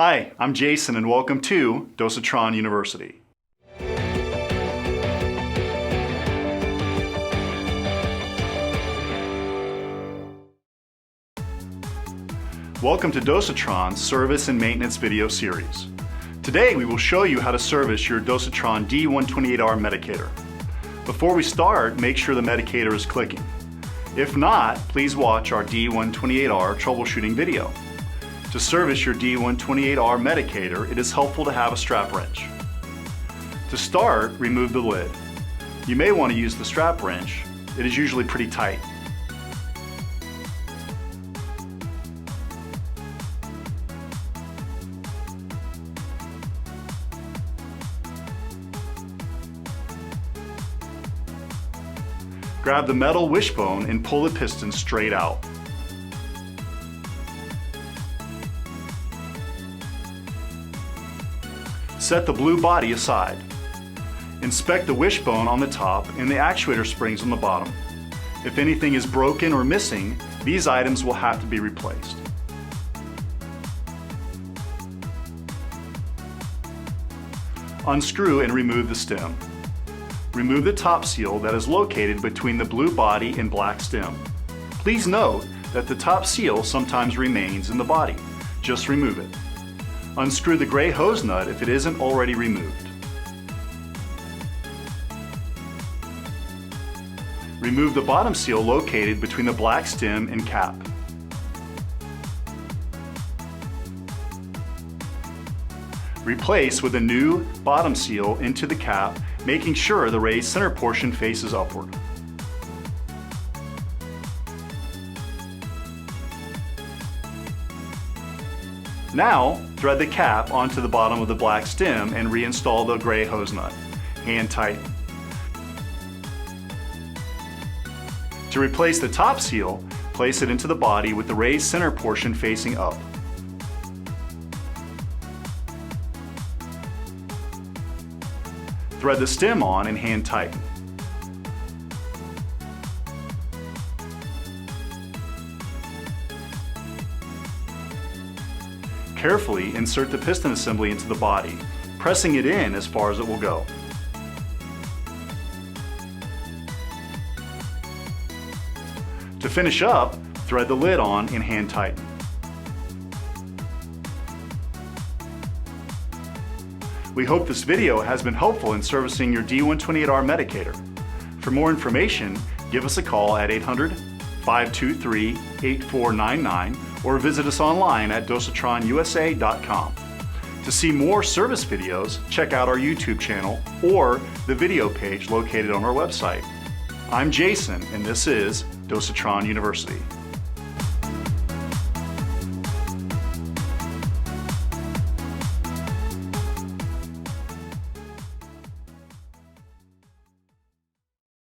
Hi, I'm Jason and welcome to Dosatron University. Welcome to Dosatron's Service and Maintenance video series. Today we will show you how to service your Dosatron D128R Medicator. Before we start, make sure the medicator is clicking. If not, please watch our D128R troubleshooting video. To service your D128R Medicator, it is helpful to have a strap wrench. To start, remove the lid. You may want to use the strap wrench. It is usually pretty tight. Grab the metal wishbone and pull the piston straight out. Set the blue body aside. Inspect the wishbone on the top and the actuator springs on the bottom. If anything is broken or missing, these items will have to be replaced. Unscrew and remove the stem. Remove the top seal that is located between the blue body and black stem. Please note that the top seal sometimes remains in the body. Just remove it. Unscrew the gray hose nut if it isn't already removed. Remove the bottom seal located between the black stem and cap. Replace with a new bottom seal into the cap, making sure the raised center portion faces upward. Now, thread the cap onto the bottom of the black stem and reinstall the gray hose nut. Hand tighten. To replace the top seal, place it into the body with the raised center portion facing up. Thread the stem on and hand tighten. Carefully insert the piston assembly into the body, pressing it in as far as it will go. To finish up, thread the lid on and hand tighten. We hope this video has been helpful in servicing your D128R Medicator. For more information, give us a call at 800-523-8499 or visit us online at dosatronusa.com. To see more service videos, check out our YouTube channel or the video page located on our website. I'm Jason, and this is Dosatron University.